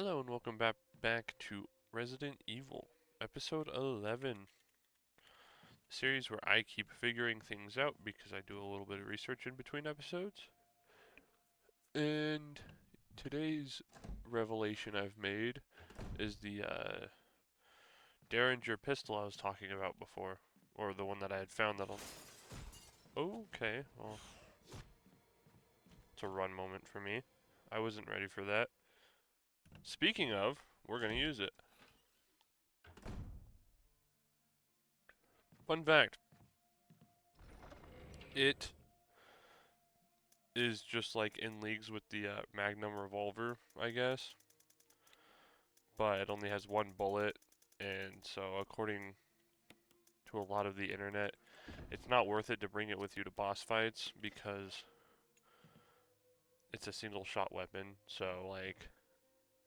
Hello and welcome back to Resident Evil, episode 11, a series where I keep figuring things out because I do a little bit of research in between episodes. And today's revelation I've made is the Derringer pistol I was talking about before, or the one that I had found that'll. Okay, well, it's a run moment for me. I wasn't ready for that. Speaking of, we're gonna use it. Fun fact: it is just like in leagues with the Magnum revolver, I guess. But it only has one bullet, and so according to a lot of the internet, it's not worth it to bring it with you to boss fights because it's a single shot weapon. So like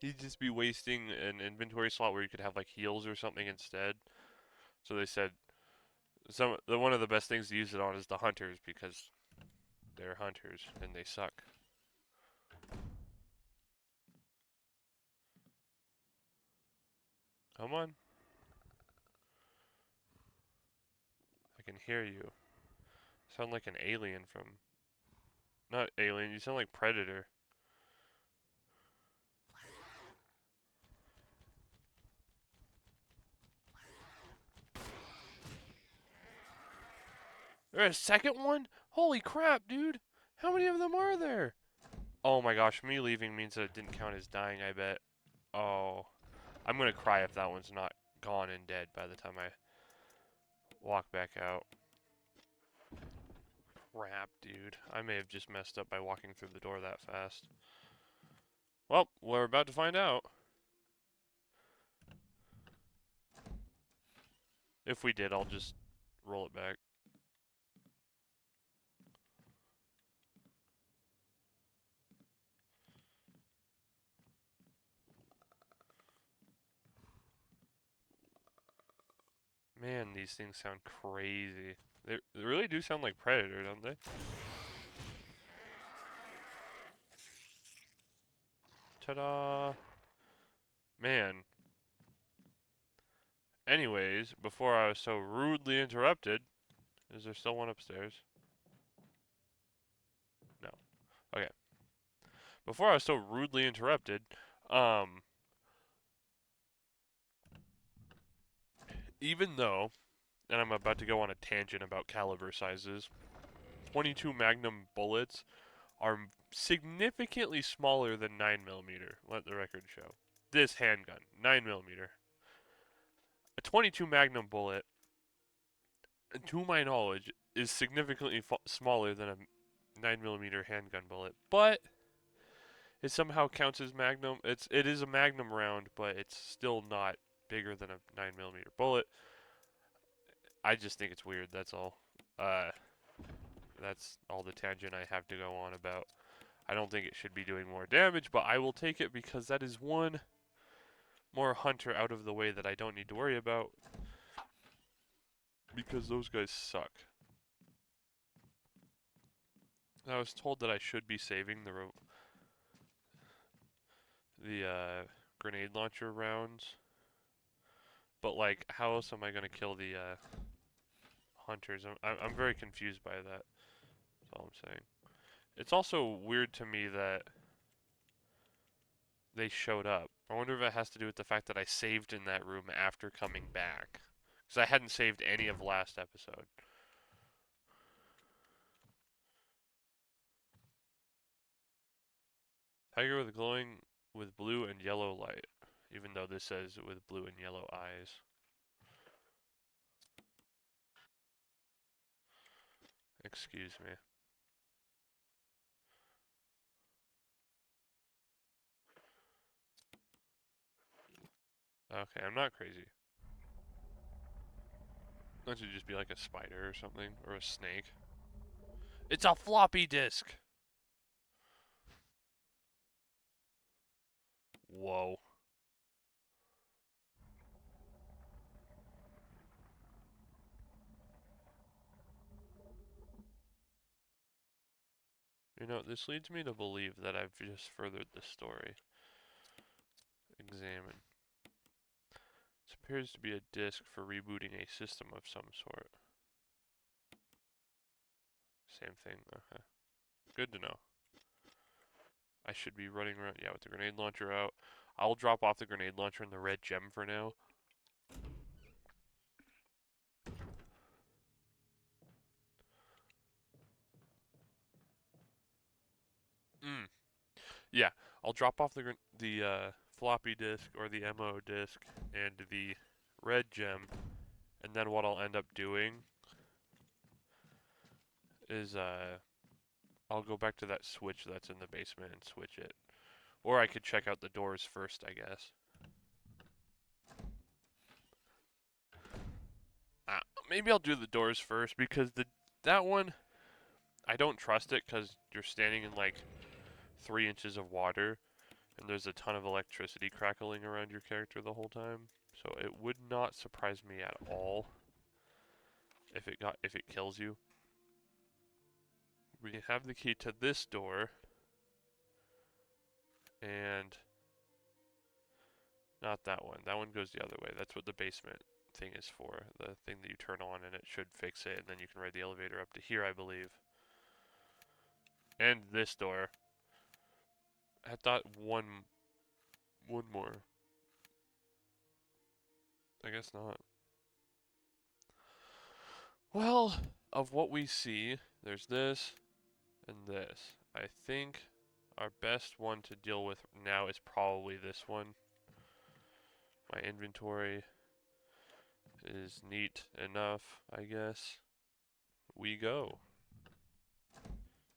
you'd just be wasting an inventory slot where you could have like heals or something instead. So they said one of the best things to use it on is the hunters because they're hunters and they suck. Come on. I can hear you. Sound like an alien from. Not alien, you sound like Predator. There's a second one? Holy crap, dude! How many of them are there? Oh my gosh, me leaving means that it didn't count as dying, I bet. Oh. I'm gonna cry if that one's not gone and dead by the time I walk back out. Crap, dude. I may have just messed up by walking through the door that fast. Well, we're about to find out. If we did, I'll just roll it back. Man, these things sound crazy. They really do sound like Predator, don't they? Ta-da! Man. Anyways, before I was so rudely interrupted, is there still one upstairs? No. Okay. Before I was so rudely interrupted, um, even though, and I'm about to go on a tangent about caliber sizes, 22 Magnum bullets are significantly smaller than 9mm. Let the record show. This handgun, 9mm. A 22 Magnum bullet, to my knowledge, is significantly smaller than a 9mm handgun bullet, but it somehow counts as Magnum. It is a Magnum round, but it's still not bigger than a 9mm bullet. I just think it's weird. That's all. Uh, that's all the tangent I have to go on about. I don't think it should be doing more damage, but I will take it because that is one more hunter out of the way that I don't need to worry about because those guys suck. I was told that I should be saving the grenade launcher rounds, but like, how else am I gonna kill the hunters? I'm very confused by that. That's all I'm saying. It's also weird to me that they showed up. I wonder if it has to do with the fact that I saved in that room after coming back. Because I hadn't saved any of last episode. Tiger with glowing with blue and yellow light. Even though this says with blue and yellow eyes. Excuse me. Okay, I'm not crazy. That should just be like a spider or something. Or a snake. It's a floppy disk! Whoa. You know, this leads me to believe that I've just furthered the story. appears to be a disk for rebooting a system of some sort. Same thing, okay. Good to know. I should be running around, yeah, with the grenade launcher out. I'll drop off the grenade launcher and the red gem for now. Yeah, I'll drop off the floppy disk or the MO disk and the red gem, and then what I'll end up doing is I'll go back to that switch that's in the basement and switch it. Or I could check out the doors first, I guess. Maybe I'll do the doors first because that one I don't trust it because you're standing in like 3 inches of water and there's a ton of electricity crackling around your character the whole time. So it would not surprise me at all if it kills you. We have the key to this door and not that one. That one goes the other way. That's what the basement thing is for. The thing that you turn on and it should fix it and then you can ride the elevator up to here, I believe. And this door. I thought one more. I guess not. Well, of what we see, there's this and this. I think our best one to deal with now is probably this one. My inventory is neat enough, I guess. We go.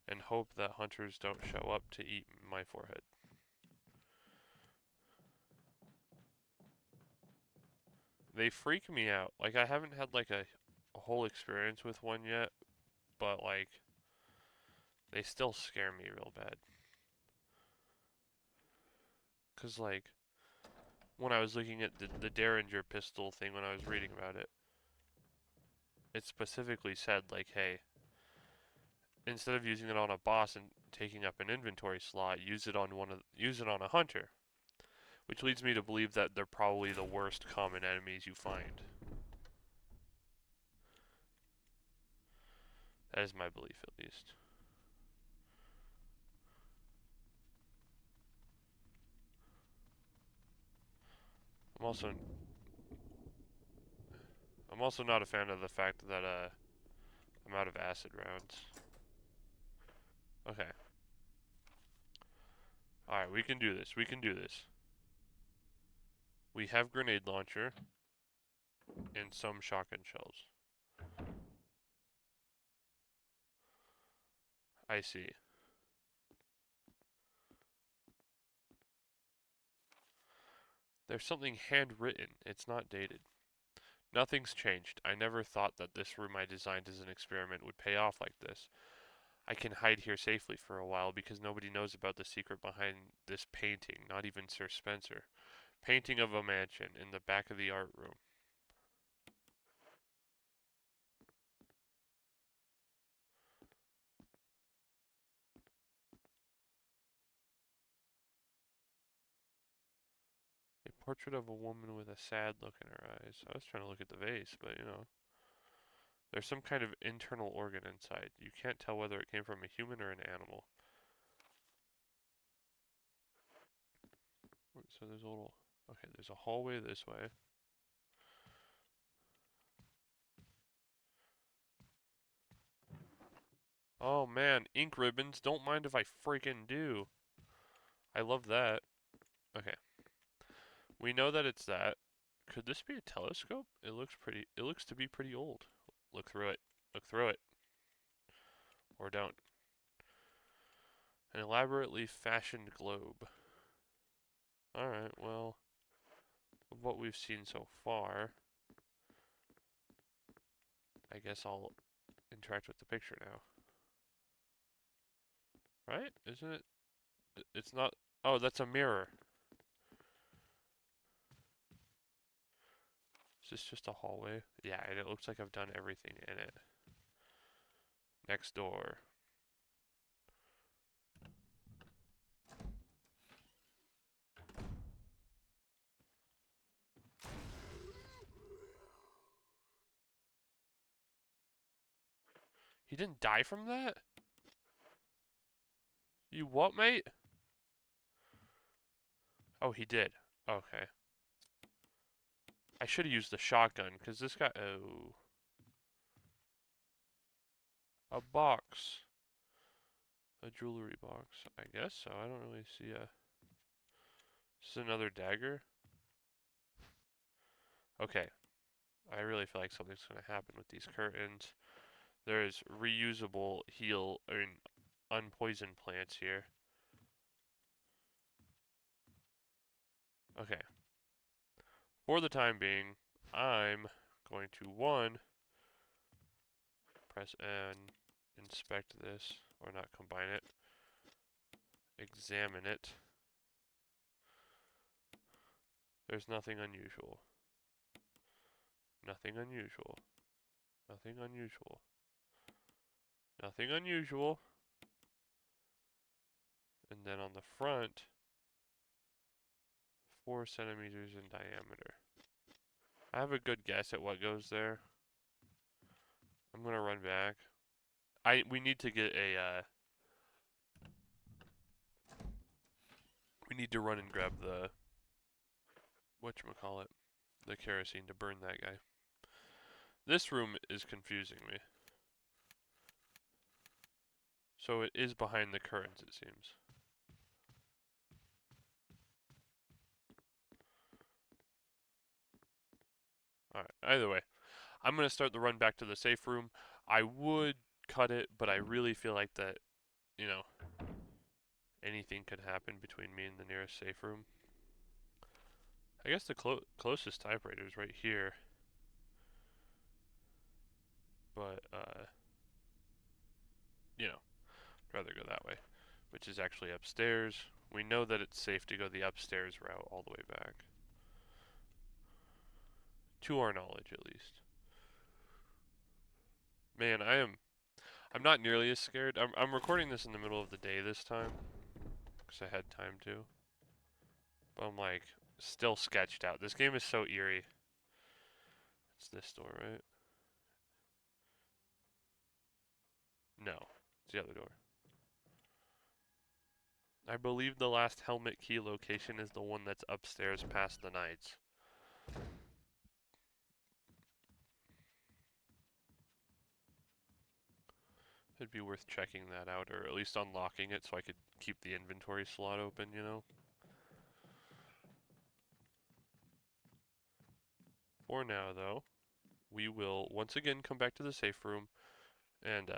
And hope that hunters don't show up to eat my forehead. They freak me out. Like, I haven't had like a whole experience with one yet, but like, they still scare me real bad. Cause like, when I was looking at the Derringer pistol thing when I was reading about it, it specifically said like, hey, instead of using it on a boss and taking up an inventory slot, use it on a hunter. Which leads me to believe that they're probably the worst common enemies you find. That is my belief, at least. I'm also not a fan of the fact that I'm out of acid rounds. Okay. Alright, we can do this. We can do this. We have grenade launcher and some shotgun shells. I see. There's something handwritten. It's not dated. Nothing's changed. I never thought that this room I designed as an experiment would pay off like this. I can hide here safely for a while because nobody knows about the secret behind this painting, not even Sir Spencer. Painting of a mansion in the back of the art room. A portrait of a woman with a sad look in her eyes. I was trying to look at the vase, but you know. There's some kind of internal organ inside. You can't tell whether it came from a human or an animal. So there's a little... Okay, there's a hallway this way. Oh man, ink ribbons. Don't mind if I freaking do. I love that. Okay. We know that it's that. Could this be a telescope? It looks to be pretty old. Look through it. Look through it. Or don't. An elaborately fashioned globe. Alright, well, of what we've seen so far, I guess I'll interact with the picture now. Right? Isn't it? It's not... Oh, that's a mirror. Is this just a hallway? Yeah, and it looks like I've done everything in it. Next door. He didn't die from that? You what, mate? Oh, he did. Okay. I should have used the shotgun, because this guy... Oh. A box. A jewelry box. I guess so. I don't really see a... This is another dagger. Okay. I really feel like something's going to happen with these curtains. There's reusable unpoisoned plants here. Okay. For the time being, I'm going to, one, press N, inspect this, or not combine it, examine it. There's nothing unusual. Nothing unusual. Nothing unusual. Nothing unusual. And then on the front, 4 centimeters in diameter. I have a good guess at what goes there. I'm gonna run back. We need to get a we need to run and grab the whatchamacallit, the kerosene to burn that guy. This room is confusing me. So it is behind the curtains, it seems. Alright, either way. I'm going to start the run back to the safe room. I would cut it, but I really feel like that, you know, anything could happen between me and the nearest safe room. I guess the closest typewriter is right here. But, you know, I'd rather go that way, which is actually upstairs. We know that it's safe to go the upstairs route all the way back. To our knowledge, at least. Man, I'm not nearly as scared. I'm recording this in the middle of the day this time, because I had time to. But I'm like, still sketched out. This game is so eerie. It's this door, right? No, it's the other door. I believe the last helmet key location is the one that's upstairs past the knights. It'd be worth checking that out, or at least unlocking it so I could keep the inventory slot open, you know? For now, though, we will once again come back to the safe room, and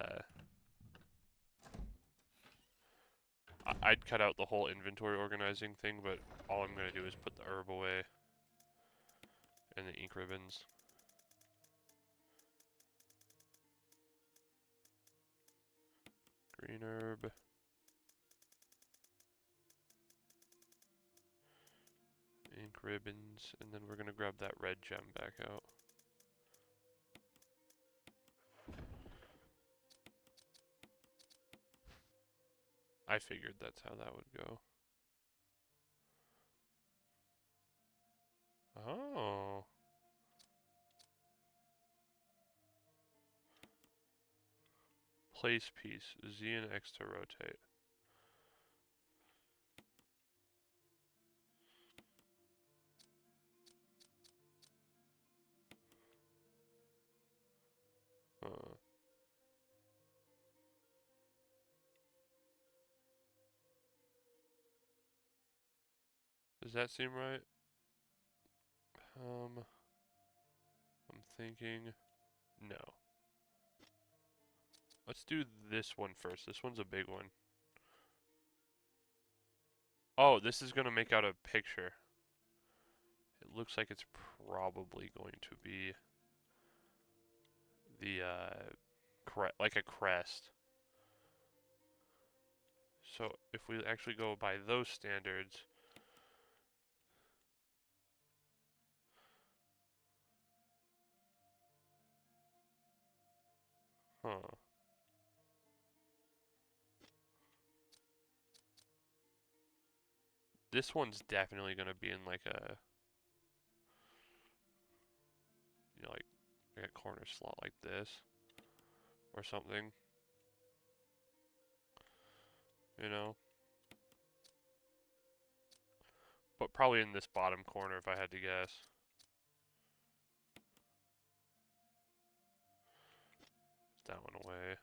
I'd cut out the whole inventory organizing thing, but all I'm going to do is put the herb away and the ink ribbons. Green herb. Ink ribbons, and then we're going to grab that red gem back out. I figured that's how that would go. Oh. Place piece, Z and X to rotate. Does that seem right? I'm thinking, no. Let's do this one first. This one's a big one. Oh, this is gonna make out a picture. It looks like it's probably going to be the, like a crest. So if we actually go by those standards, huh. This one's definitely gonna be in like a, you know, like a corner slot like this or something. you know? But probably in this bottom corner if I had to guess. That one away.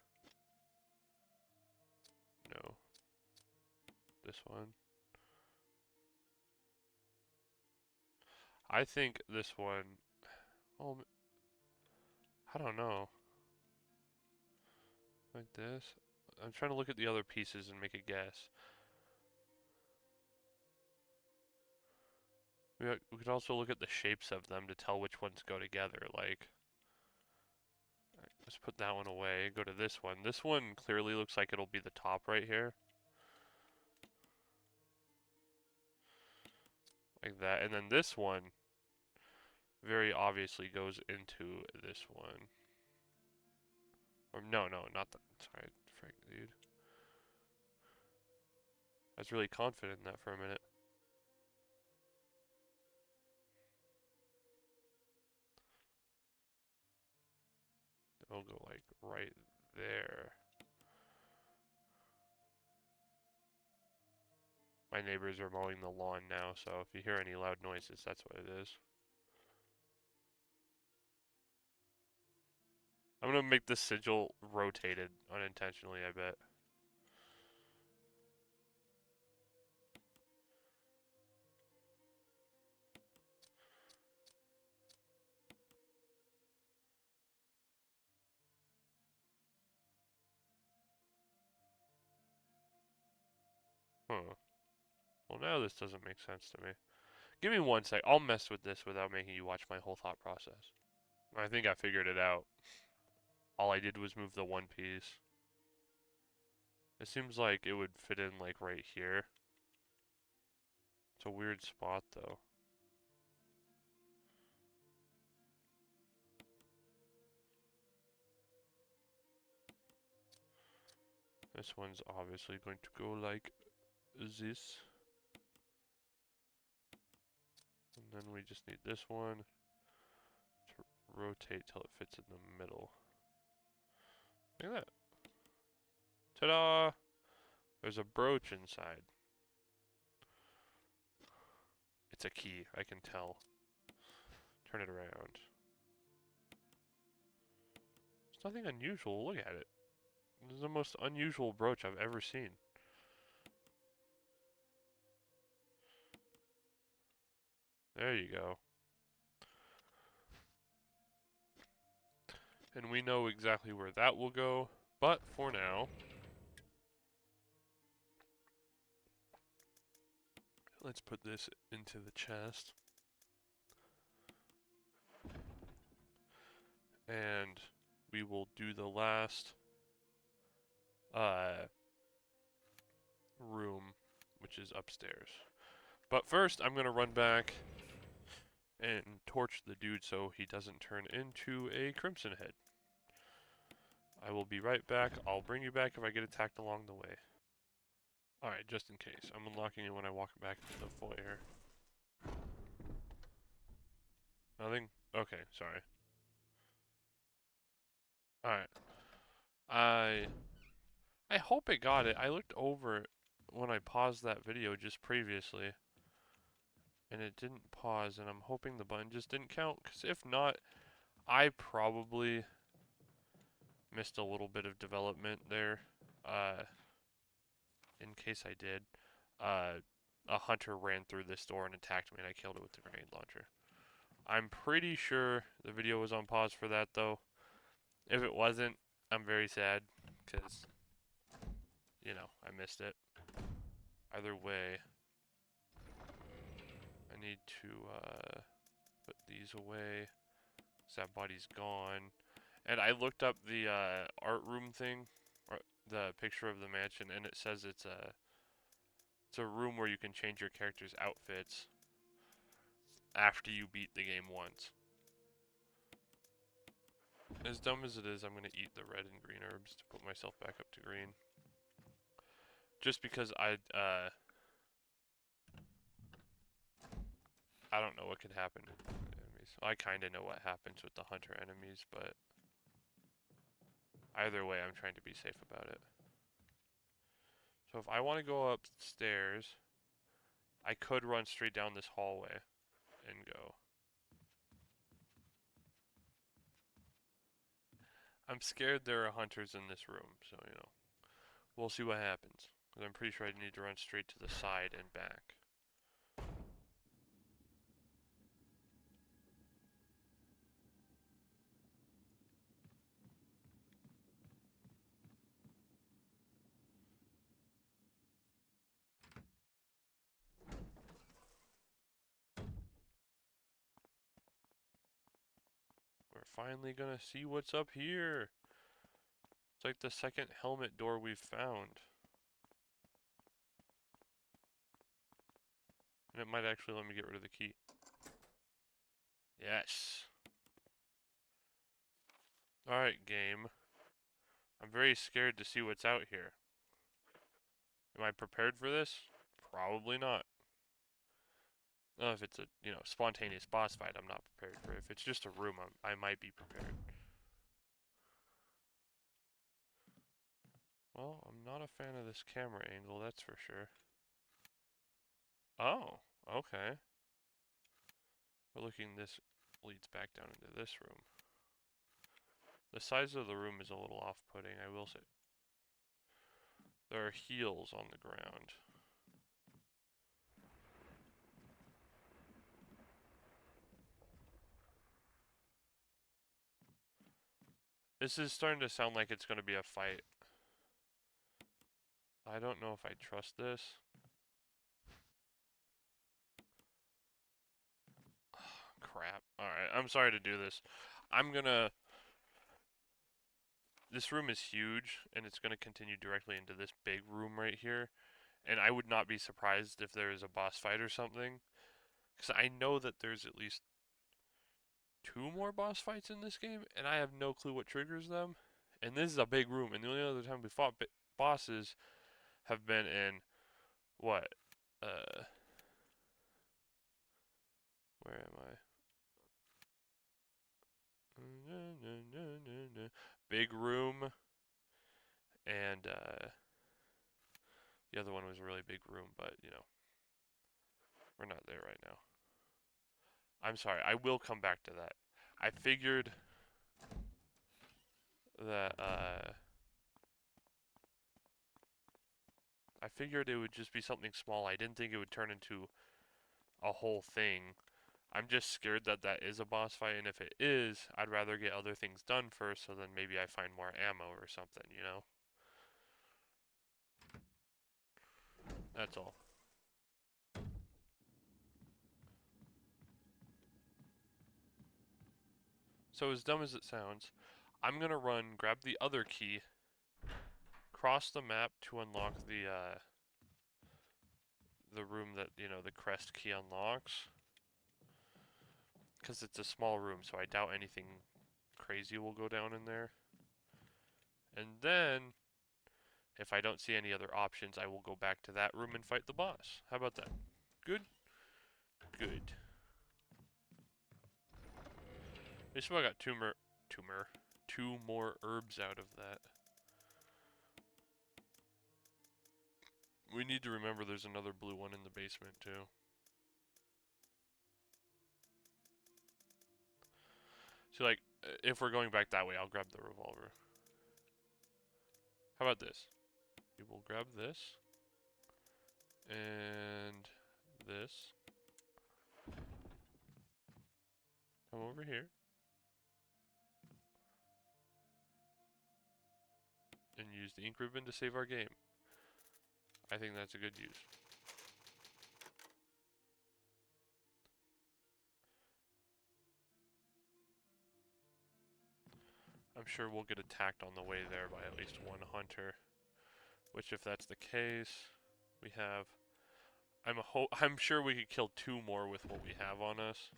No. This one. I think this one. Oh, I don't know. Like this. I'm trying to look at the other pieces and make a guess. We could also look at the shapes of them to tell which ones go together. Like, let's put that one away. Go to this one. This one clearly looks like it'll be the top right here. Like that. And then this one very obviously goes into this one. Or no, not that. Sorry, frick, dude. I was really confident in that for a minute. It'll go like right there. My neighbors are mowing the lawn now, so if you hear any loud noises, that's what it is. I'm gonna make this sigil rotated unintentionally, I bet. Huh. Well, now this doesn't make sense to me. Give me one sec. I'll mess with this without making you watch my whole thought process. I think I figured it out. All I did was move the one piece. It seems like it would fit in like right here. It's a weird spot though. This one's obviously going to go like this. And then we just need this one to rotate till it fits in the middle. Look at that. Ta-da! There's a brooch inside. It's a key, I can tell. Turn it around. It's nothing unusual, look at it. This is the most unusual brooch I've ever seen. There you go. And we know exactly where that will go, but for now, let's put this into the chest. And we will do the last room, which is upstairs. But first, I'm going to run back and torch the dude so he doesn't turn into a crimson head. I will be right back. I'll bring you back if I get attacked along the way. Alright, just in case. I'm unlocking it when I walk back to the foyer. Nothing? Okay, sorry. Alright. I hope it got it. I looked over when I paused that video just previously, and it didn't pause, and I'm hoping the button just didn't count, because if not, I probably missed a little bit of development there. In case I did, a hunter ran through this door and attacked me, and I killed it with the grenade launcher. I'm pretty sure the video was on pause for that, though. If it wasn't, I'm very sad, because, you know, I missed it. Either way, I need to put these away, because that body's gone. And I looked up the art room thing, or the picture of the mansion, and it says it's a room where you can change your character's outfits after you beat the game once. As dumb as it is, I'm going to eat the red and green herbs to put myself back up to green. Just because I don't know what could happen with enemies. I kind of know what happens with the hunter enemies, but either way, I'm trying to be safe about it. So if I want to go upstairs, I could run straight down this hallway and go. I'm scared there are hunters in this room, so, we'll see what happens. But I'm pretty sure I need to run straight to the side and back. We're finally gonna see what's up here. It's like the second helmet door we've found. And it might actually let me get rid of the key. Yes. Alright, game. I'm very scared to see what's out here. Am I prepared for this? Probably not. If it's a, spontaneous boss fight, I'm not prepared for it. If it's just a room, I might be prepared. Well, I'm not a fan of this camera angle, that's for sure. Oh, okay. We're looking, this leads back down into this room. The size of the room is a little off-putting, I will say. There are heels on the ground. This is starting to sound like it's going to be a fight. I don't know if I trust this. Crap. Alright, I'm sorry to do this. This room is huge, and it's gonna continue directly into this big room right here. And I would not be surprised if there is a boss fight or something. Because I know that there's at least 2 more boss fights in this game, and I have no clue what triggers them. And this is a big room, and the only other time we fought bosses have been in, what? Where am I? Big room, and the other one was a really big room, but we're not there right now. I'm sorry, I will come back to that. I figured that it would just be something small. I didn't think it would turn into a whole thing. I'm just scared that that is a boss fight, and if it is, I'd rather get other things done first, so then maybe I find more ammo or something, That's all. So as dumb as it sounds, I'm gonna run, grab the other key, cross the map to unlock the room that, the crest key unlocks. Because it's a small room, so I doubt anything crazy will go down in there. And then, if I don't see any other options, I will go back to that room and fight the boss. How about that? Good? Good. At least I got two more herbs out of that. We need to remember there's another blue one in the basement, too. So, like, if we're going back that way, I'll grab the revolver. How about this? We will grab this. And this. Come over here. And use the ink ribbon to save our game. I think that's a good use. I'm sure we'll get attacked on the way there by at least one hunter. Which, if that's the case, we have... I'm sure we could kill 2 more with what we have on us.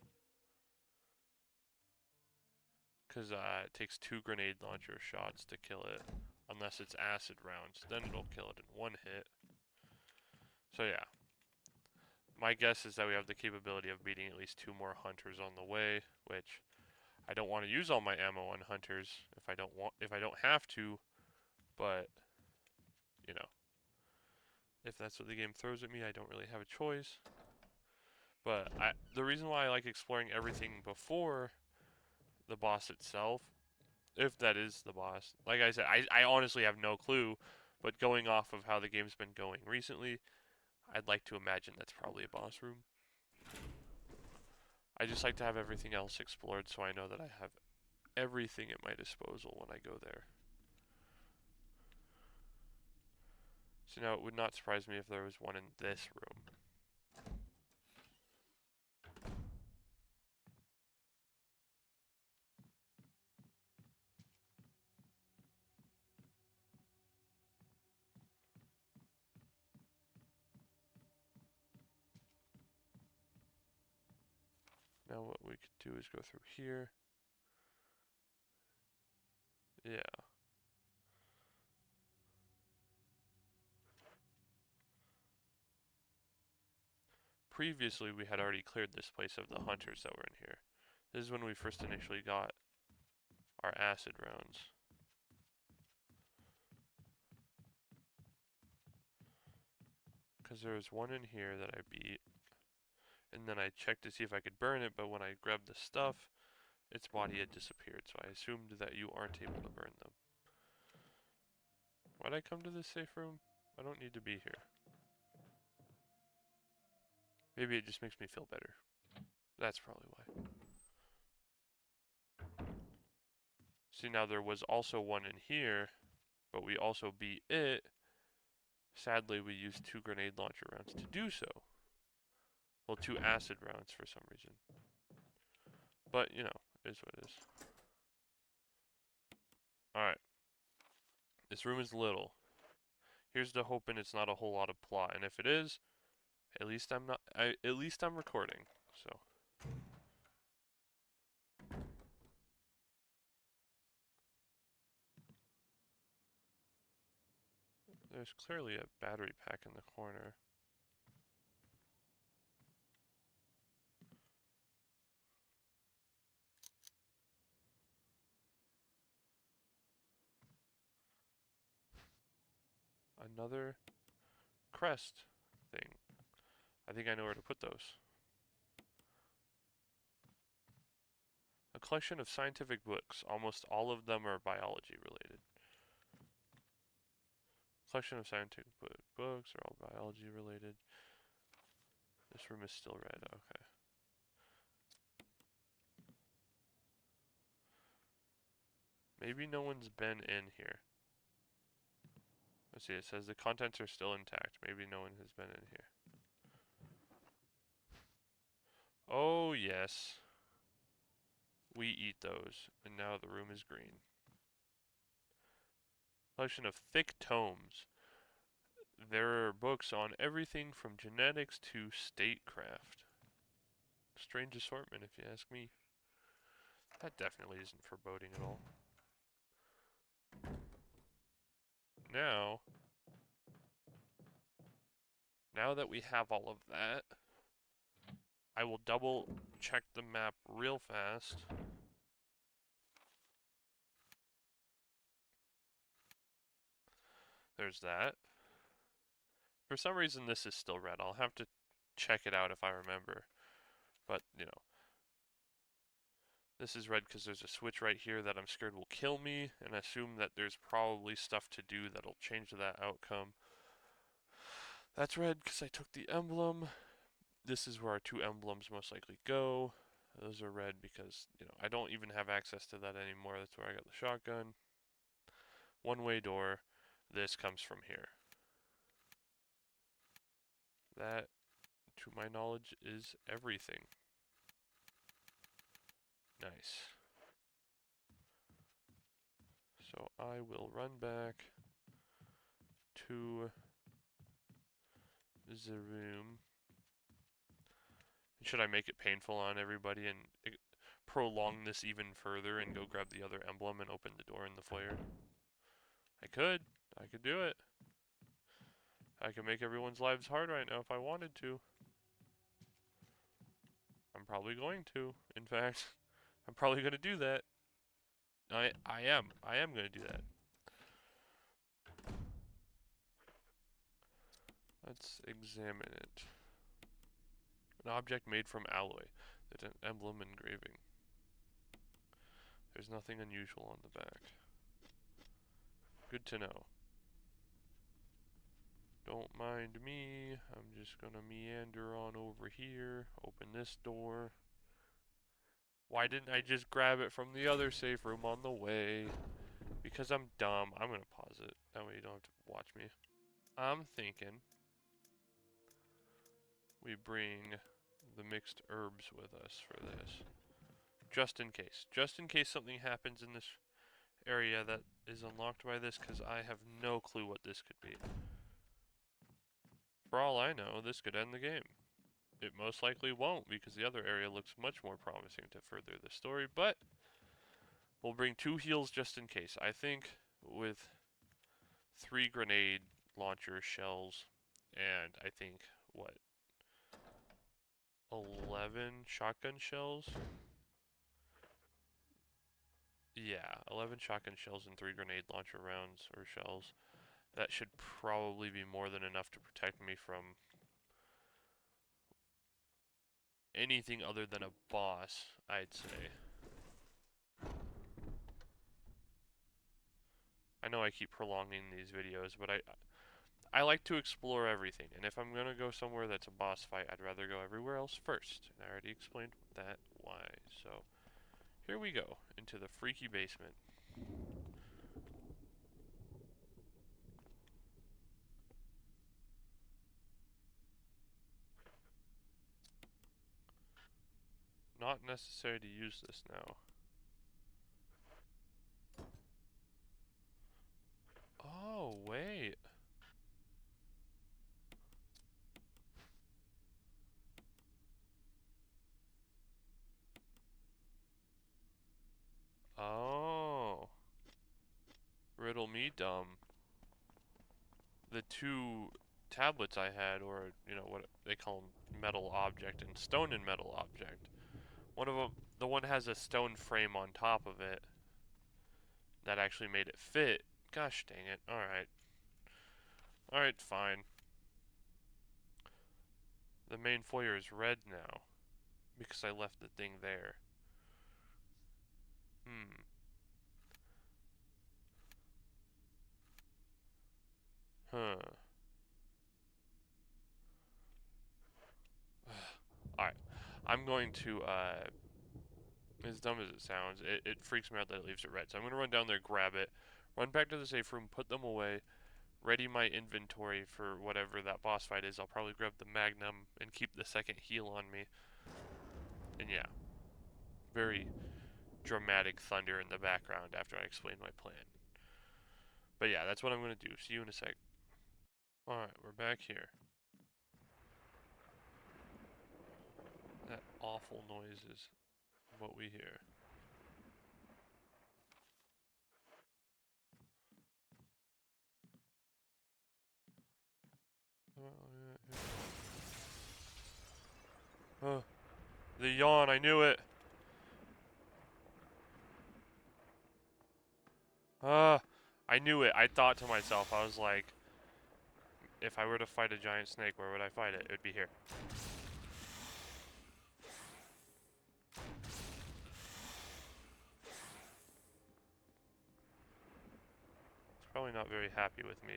Because it takes 2 grenade launcher shots to kill it. Unless it's acid rounds. Then it'll kill it in 1 hit. So yeah. My guess is that we have the capability of beating at least 2 more hunters on the way. Which, I don't want to use all my ammo on hunters if I don't have to. But, If that's what the game throws at me, I don't really have a choice. But the reason why I like exploring everything before the boss itself, if that is the boss, like I said, I honestly have no clue, but going off of how the game's been going recently, I'd like to imagine that's probably a boss room. I just like to have everything else explored so I know that I have everything at my disposal when I go there. So now it would not surprise me if there was one in this room. Now what we could do is go through here. Yeah. Previously, we had already cleared this place of the hunters that were in here. This is when we first initially got our acid rounds. Because there was one in here that I beat. And then I checked to see if I could burn it, but when I grabbed the stuff, its body had disappeared, so I assumed that you aren't able to burn them. Why'd I come to this safe room? I don't need to be here. Maybe it just makes me feel better. That's probably why. See, now there was also one in here, but we also beat it. Sadly, we used 2 grenade launcher rounds to do so. Well, 2 acid rounds for some reason. But, you know, it is what it is. Alright. This room is little. Here's the hoping it's not a whole lot of plot, and if it is, at least I'm recording. So there's clearly a battery pack in the corner. Another crest thing. I think I know where to put those. A collection of scientific books. Almost all of them are biology related. Collection of scientific books are all biology related. This room is still red. Okay. Maybe no one's been in here. Let's see, it says the contents are still intact. Maybe no one has been in here. Oh, yes. We eat those, and now the room is green. Collection of thick tomes. There are books on everything from genetics to statecraft. Strange assortment, if you ask me. That definitely isn't foreboding at all. Now that we have all of that, I will double check the map real fast. There's that. For some reason this is still red. I'll have to check it out if I remember. But, you know. This is red because there's a switch right here that I'm scared will kill me, and I assume that there's probably stuff to do that'll change that outcome. That's red because I took the emblem. This is where our 2 emblems most likely go. Those are red because, you know, I don't even have access to that anymore. That's where I got the shotgun. One-way door. This comes from here. That, to my knowledge, is everything. Nice. So I will run back to the room. Should I make it painful on everybody and prolong this even further and go grab the other emblem and open the door in the foyer? I could. I could do it. I could make everyone's lives hard right now if I wanted to. I'm probably going to. In fact, I'm probably going to do that. I am. I am going to do that. Let's examine it. An object made from alloy. It's an emblem engraving. There's nothing unusual on the back. Good to know. Don't mind me. I'm just gonna meander on over here. Open this door. Why didn't I just grab it from the other safe room on the way? Because I'm dumb. I'm gonna pause it. That way you don't have to watch me. I'm thinking we bring the mixed herbs with us for this. Just in case. Just in case something happens in this area that is unlocked by this, because I have no clue what this could be. For all I know, this could end the game. It most likely won't, because the other area looks much more promising to further the story, but we'll bring 2 heals just in case. I think with 3 grenade launcher shells, and I think, what, 11 shotgun shells? Yeah, 11 shotgun shells and 3 grenade launcher rounds or shells. That should probably be more than enough to protect me from anything other than a boss, I'd say. I know I keep prolonging these videos, but I like to explore everything, and if I'm gonna go somewhere that's a boss fight, I'd rather go everywhere else first. And I already explained that why. So here we go into the freaky basement. Not necessary to use this now. Oh, wait. Oh. Riddle me dumb. The 2 tablets I had, or, you know, what they call them, metal object and stone and metal object. One of them, the one has a stone frame on top of it that actually made it fit. Gosh dang it. Alright. Alright, fine. The main foyer is red now because I left the thing there. Hmm. Huh. Alright. I'm going to, as dumb as it sounds, it freaks me out that it leaves it red. So I'm going to run down there, grab it, run back to the safe room, put them away, ready my inventory for whatever that boss fight is. I'll probably grab the Magnum and keep the second heal on me. And yeah, very dramatic thunder in the background after I explain my plan. But yeah, that's what I'm going to do. See you in a sec. Alright, we're back here. That awful noise is what we hear. The yawn, I knew it. I knew it. I thought to myself, I was like, if I were to fight a giant snake, where would I fight it? It would be here. It's probably not very happy with me.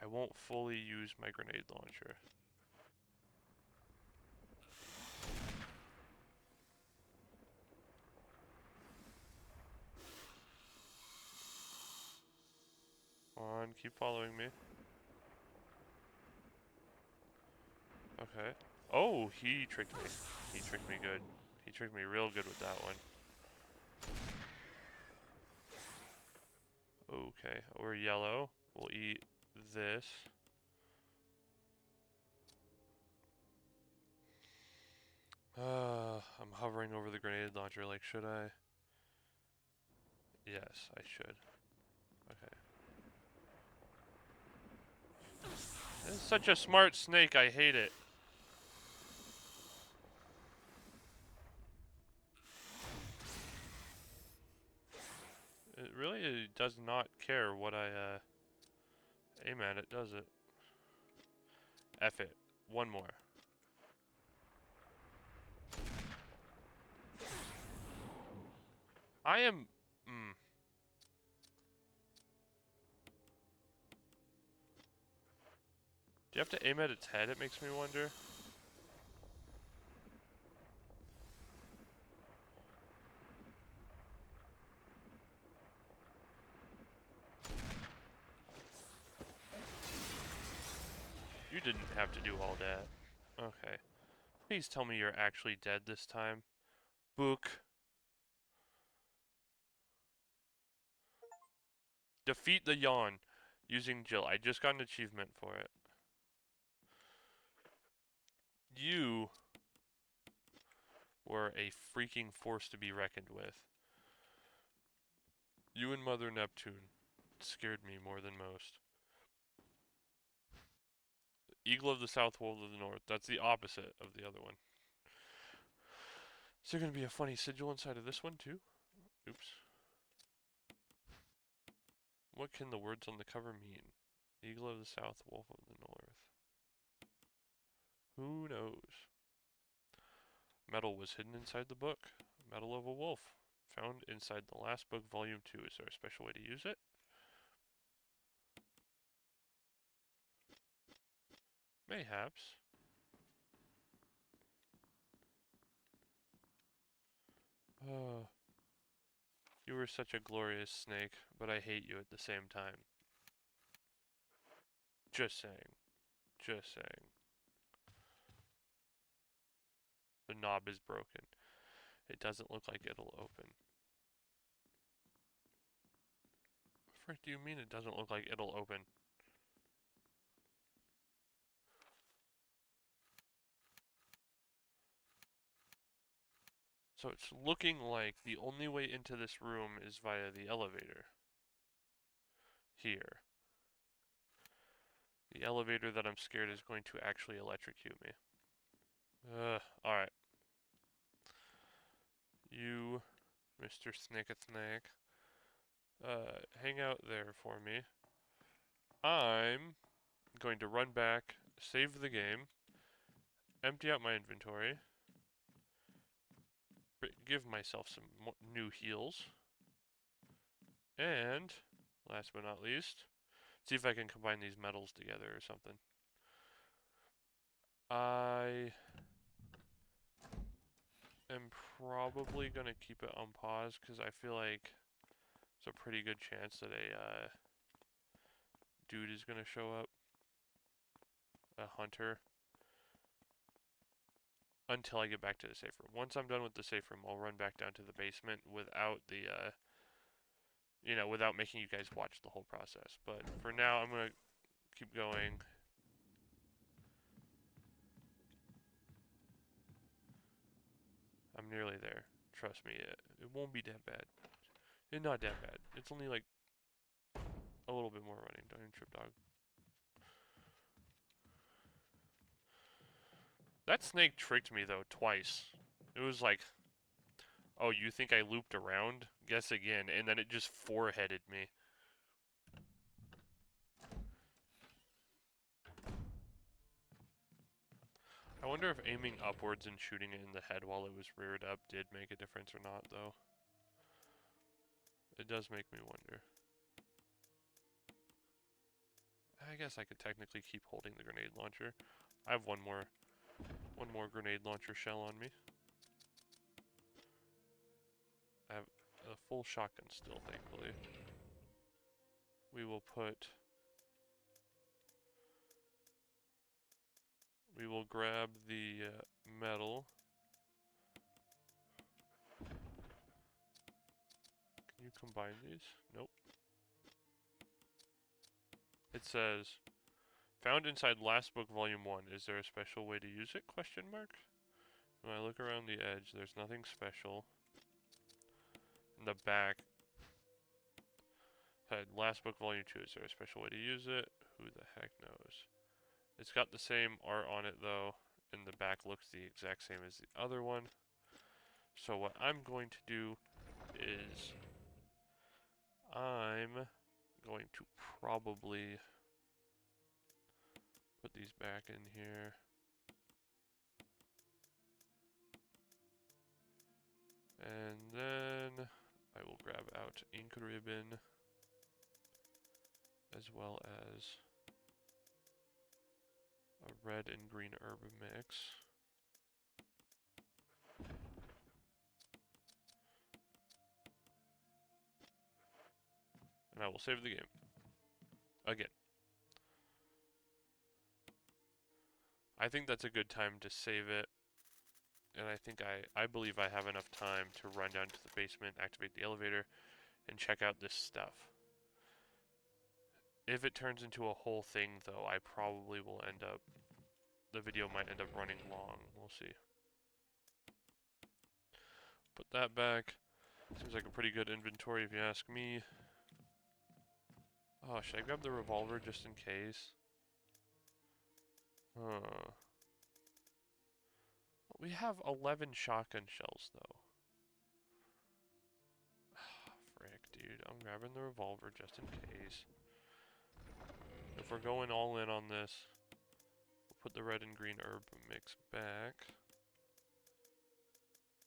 I won't fully use my grenade launcher. Come on, keep following me. Okay. Oh, he tricked me. He tricked me good. He tricked me real good with that one. Okay, we're yellow. We'll eat this. I'm hovering over the grenade launcher, like, should I? Yes, I should. Okay. This is such a smart snake, I hate it. It really does not care what I, Aim at it, does it? F it. One more. I am... Do you have to aim at its head, it makes me wonder? You didn't have to do all that. Okay. Please tell me you're actually dead this time. Book. Defeat the Yawn using Jill. I just got an achievement for it. You were a freaking force to be reckoned with. You and Mother Neptune scared me more than most. Eagle of the South, Wolf of the North. That's the opposite of the other one. Is there going to be a funny sigil inside of this one too? Oops. What can the words on the cover mean? Eagle of the South, Wolf of the North. Who knows? Medal was hidden inside the book. Medal of a Wolf. Found inside the last book, volume 2. Is there a special way to use it? Mayhaps. Oh, you were such a glorious snake, but I hate you at the same time. Just saying. Just saying. The knob is broken. It doesn't look like it'll open. What the frick do you mean it doesn't look like it'll open? So it's looking like the only way into this room is via the elevator. Here. The elevator that I'm scared is going to actually electrocute me. Alright. You, Mr. Snake-a-Snake, hang out there for me. I'm going to run back, save the game, empty out my inventory, give myself some new heals, and, last but not least, see if I can combine these metals together or something. I am probably going to keep it on pause because I feel like there's a pretty good chance that a dude is going to show up. A hunter. Until I get back to the safe room. Once I'm done with the safe room, I'll run back down to the basement without the, without making you guys watch the whole process. But for now, I'm going to keep going. I'm nearly there. Trust me, it won't be that bad. It's not that bad. It's only like a little bit more running. Don't even trip, dog. That snake tricked me, though, twice. It was like, oh, you think I looped around? Guess again. And then it just four-headed me. I wonder if aiming upwards and shooting it in the head while it was reared up did make a difference or not, though. It does make me wonder. I guess I could technically keep holding the grenade launcher. I have one more grenade launcher shell on me. I have a full shotgun still, thankfully. We will grab the metal. Can you combine these? Nope. It says, found inside last book volume 1. Is there a special way to use it? Question mark. When I look around the edge, there's nothing special. In the back, last book volume 2. Is there a special way to use it? Who the heck knows? It's got the same art on it though, and the back looks the exact same as the other one. So what I'm going to do is I'm going to probably Put these back in here. And then I will grab out ink ribbon as well as a red and green herb mix. And I will save the game. Again. I think that's a good time to save it. And I think I believe I have enough time to run down to the basement, activate the elevator, and check out this stuff. If it turns into a whole thing, though, I probably will end up... The video might end up running long. We'll see. Put that back. Seems like a pretty good inventory if you ask me. Oh, should I grab the revolver just in case? Huh. We have 11 shotgun shells, though. Frick, dude. I'm grabbing the revolver just in case. If we're going all in on this, we'll put the red and green herb mix back.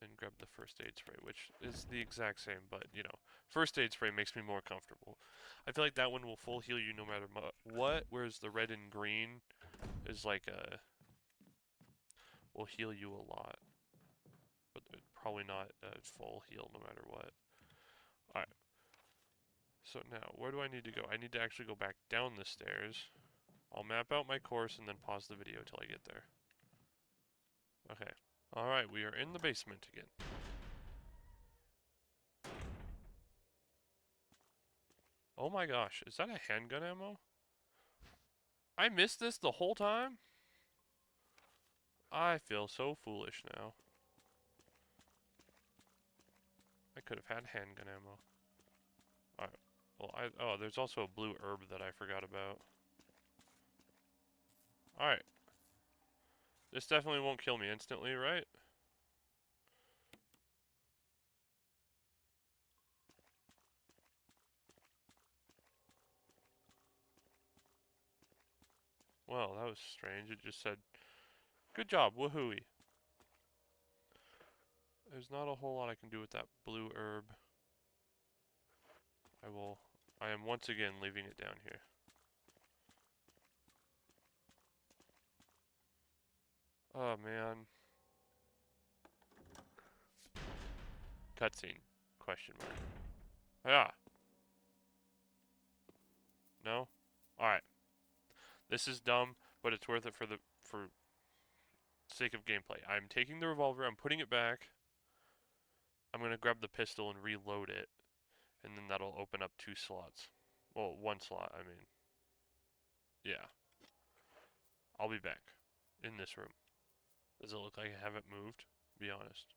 And grab the first aid spray, which is the exact same, but, you know, first aid spray makes me more comfortable. I feel like that one will full heal you no matter what, whereas the red and green is like a... will heal you a lot. But probably not a full heal no matter what. Alright. So now, where do I need to go? I need to actually go back down the stairs. I'll map out my course and then pause the video till I get there. Okay. Alright, we are in the basement again. Oh my gosh, is that a handgun ammo? I missed this the whole time? I feel so foolish now. I could have had handgun ammo. Alright. Well, oh, there's also a blue herb that I forgot about. Alright. This definitely won't kill me instantly, right? Well, that was strange. It just said, good job, woohooey. There's not a whole lot I can do with that blue herb. I am once again leaving it down here. Oh, man. Cutscene. Question mark. Yeah. No? Alright. This is dumb, but it's worth it for sake of gameplay. I'm taking the revolver, I'm putting it back. I'm gonna grab the pistol and reload it. And then that'll open up 2 slots. Well, 1 slot, I mean. Yeah. I'll be back. In this room. Does it look like I haven't moved? Be honest.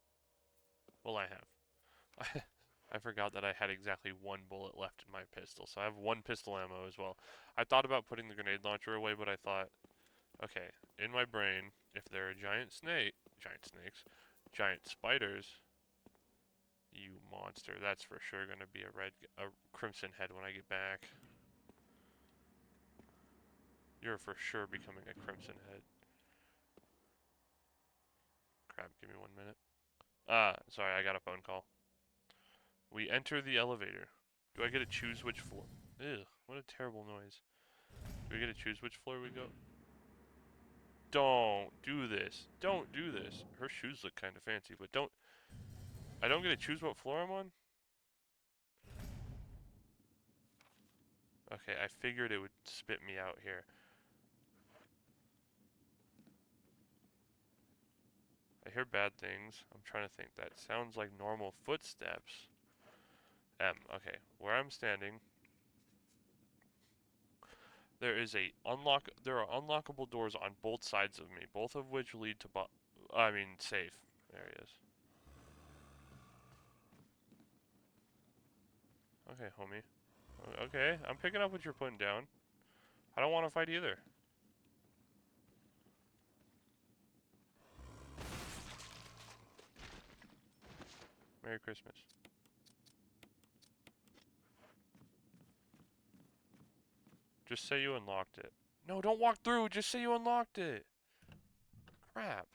Well, I have. I forgot that I had exactly 1 bullet left in my pistol, so I have 1 pistol ammo as well. I thought about putting the grenade launcher away, but I thought, okay, in my brain, if there are giant snakes, giant spiders, you monster, that's for sure gonna be a crimson head when I get back. You're for sure becoming a crimson head. Crap, give me 1 minute. Sorry, I got a phone call. We enter the elevator. Do I get to choose which floor? Ew, what a terrible noise. Do we get to choose which floor we go? Don't do this. Don't do this. Her shoes look kind of fancy, but I don't get to choose what floor I'm on? Okay, I figured it would spit me out here. I hear bad things. I'm trying to think. That sounds like normal footsteps. Okay. Where I'm standing, there are unlockable doors on both sides of me, both of which lead to safe areas. Okay, homie. Okay, I'm picking up what you're putting down. I don't want to fight either. Merry Christmas. Just say you unlocked it. No, don't walk through. Just say you unlocked it. Crap.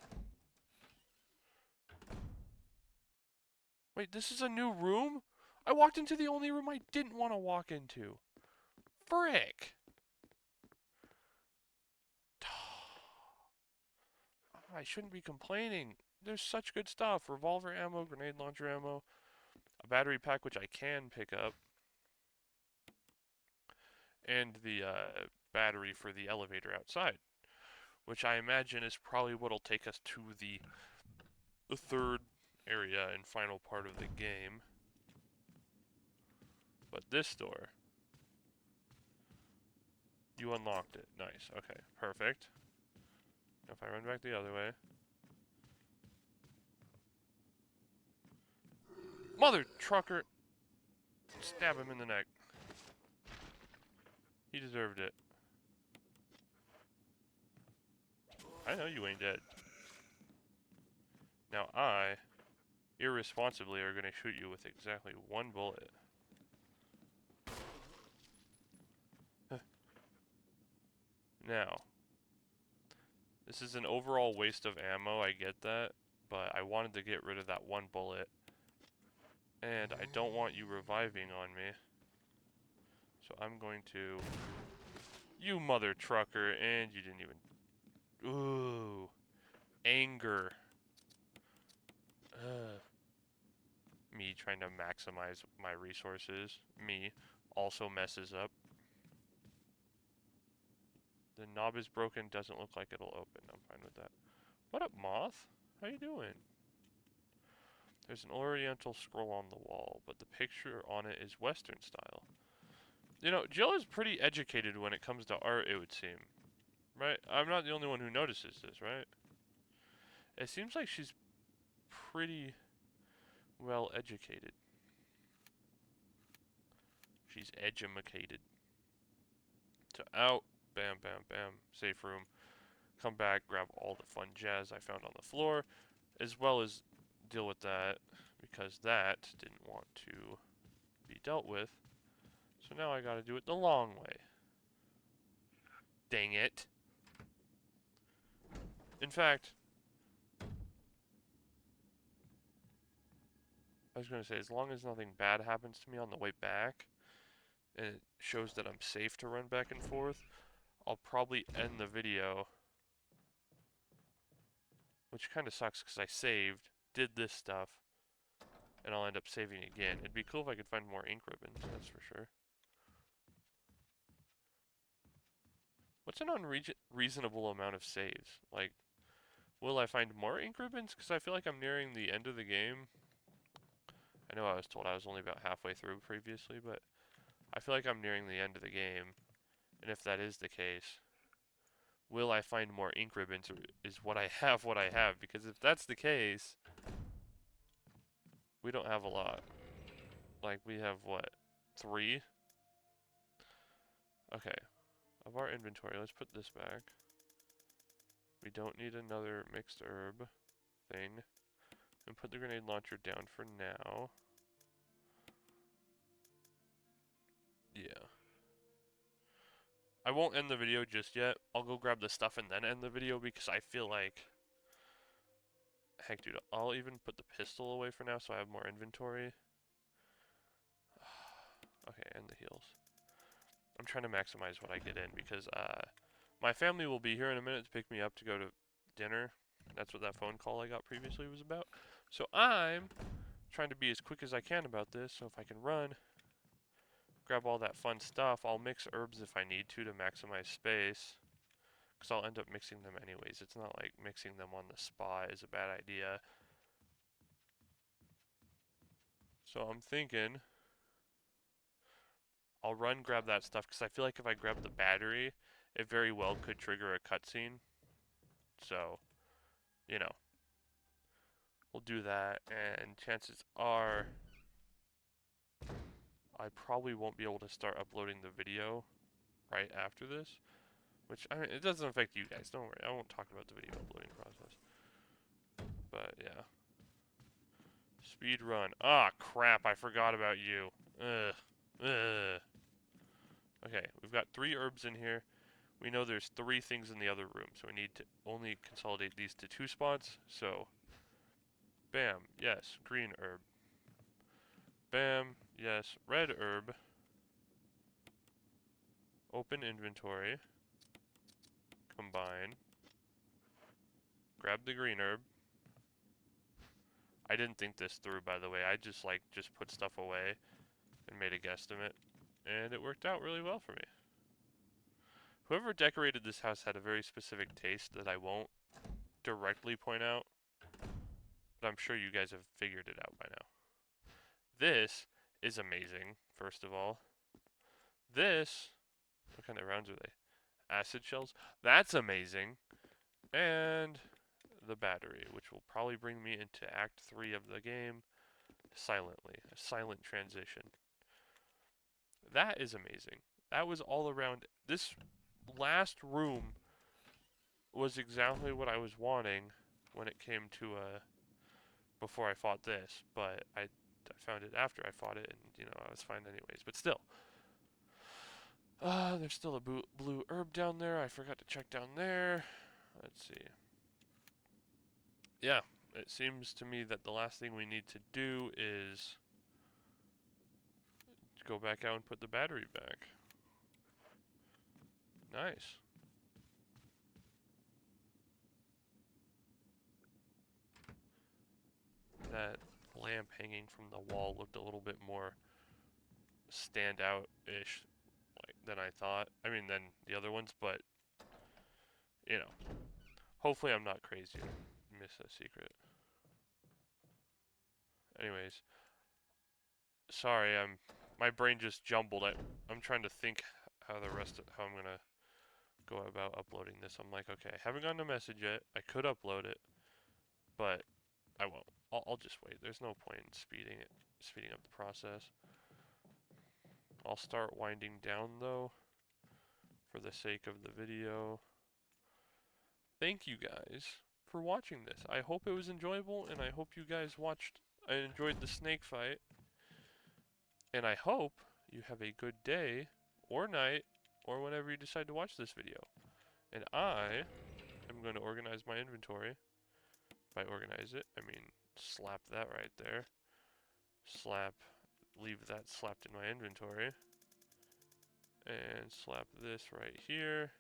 Wait, this is a new room? I walked into the only room I didn't want to walk into. Frick. I shouldn't be complaining. There's such good stuff. Revolver ammo, grenade launcher ammo, a battery pack which I can pick up, and the battery for the elevator outside, which I imagine is probably what'll take us to the third area and final part of the game. But this door, you unlocked it. Nice. Okay, perfect. Now if I run back the other way. Mother trucker! Stab him in the neck. He deserved it. I know you ain't dead. Now I, irresponsibly, are going to shoot you with exactly one bullet. Now, this is an overall waste of ammo, I get that, but I wanted to get rid of that one bullet. And I don't want you reviving on me. So I'm going to... You mother trucker, and you didn't even... Ooh. Anger. Me trying to maximize my resources. Me also messes up. The knob is broken, doesn't look like it'll open. I'm fine with that. What up, Moth? How you doing? There's an oriental scroll on the wall, but the picture on it is Western style. You know, Jill is pretty educated when it comes to art, it would seem. Right? I'm not the only one who notices this, right? It seems like she's pretty well educated. She's edumacated. So out, bam, bam, bam, safe room. Come back, grab all the fun jazz I found on the floor, as well as deal with that, because that didn't want to be dealt with. So now I gotta do it the long way. Dang it. In fact, I was gonna say, as long as nothing bad happens to me on the way back, and it shows that I'm safe to run back and forth, I'll probably end the video. Which kind of sucks because I saved, did this stuff, and I'll end up saving again. It'd be cool if I could find more ink ribbons, that's for sure. What's an unreasonable amount of saves? Like, will I find more ink ribbons? Because I feel like I'm nearing the end of the game. I know I was told I was only about halfway through previously, but I feel like I'm nearing the end of the game. And if that is the case, will I find more ink ribbons, or is what I have what I have? Because if that's the case, we don't have a lot. Like, we have, what, 3? Okay. Of our inventory, let's put this back. We don't need another mixed herb thing. And put the grenade launcher down for now. Yeah. I won't end the video just yet. I'll go grab the stuff and then end the video because I feel like... Heck, dude, I'll even put the pistol away for now so I have more inventory. Okay, and the heals. I'm trying to maximize what I get in because my family will be here in a minute to pick me up to go to dinner. That's what that phone call I got previously was about. So I'm trying to be as quick as I can about this. So if I can run, grab all that fun stuff, I'll mix herbs if I need to maximize space. Because I'll end up mixing them anyways. It's not like mixing them on the spot is a bad idea. So I'm thinking I'll run grab that stuff because I feel like if I grab the battery, it very well could trigger a cutscene. So, you know, we'll do that, and chances are I probably won't be able to start uploading the video right after this, which, I mean, it doesn't affect you guys, don't worry. I won't talk about the video uploading process. But, yeah. Speed run. Ah, crap, I forgot about you. Ugh. Ugh. Okay, we've got 3 herbs in here. We know there's 3 things in the other room, so we need to only consolidate these to 2 spots. So, bam, yes, green herb. Bam, yes, red herb. Open inventory. Combine. Grab the green herb. I didn't think this through, by the way. I just put stuff away and made a guesstimate, and it worked out really well for me. Whoever decorated this house had a very specific taste that I won't directly point out, but I'm sure you guys have figured it out by now. This is amazing, first of all. This, what kind of rounds are they? Acid shells? That's amazing. And the battery, which will probably bring me into Act 3 of the game silently. A silent transition. That is amazing. That was all around. This last room was exactly what I was wanting when it came to before I fought this, but I found it after I fought it, and you know I was fine anyways. But still, there's still a blue herb down there. I forgot to check down there. Let's see. Yeah, it seems to me that the last thing we need to do is go back out and put the battery back. Nice. That lamp hanging from the wall looked a little bit more standout-ish than I thought. I mean, than the other ones, but you know, hopefully I'm not crazy and miss a secret. Anyways, sorry, my brain just jumbled. I'm trying to think how I'm gonna go about uploading this. I'm like, okay, I haven't gotten a message yet. I could upload it, but I won't. I'll just wait. There's no point in speeding up the process. I'll start winding down though, for the sake of the video. Thank you guys for watching this. I hope it was enjoyable, and I hope you guys enjoyed the snake fight. And I hope you have a good day, or night, or whenever you decide to watch this video. And I am going to organize my inventory. By organize it, I mean slap that right there. Leave that slapped in my inventory. And slap this right here.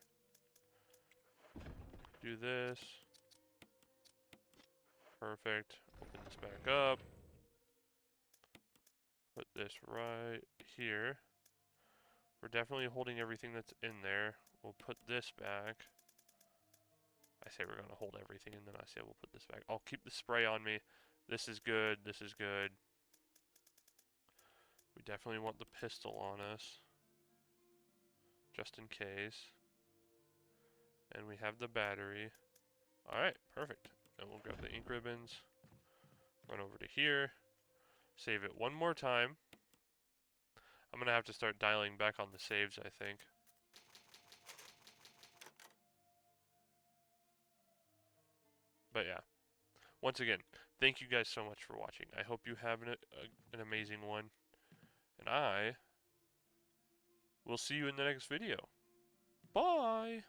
Do this. Perfect. Open this back up. Put this right here. We're definitely holding everything that's in there. We'll put this back. I say we're going to hold everything, and then I say we'll put this back. I'll keep the spray on me. This is good. This is good. We definitely want the pistol on us, just in case. And we have the battery. Alright, perfect. And we'll grab the ink ribbons. Run over to here. Save it one more time. I'm going to have to start dialing back on the saves, I think. But yeah. Once again, thank you guys so much for watching. I hope you have an amazing one. And I will see you in the next video. Bye!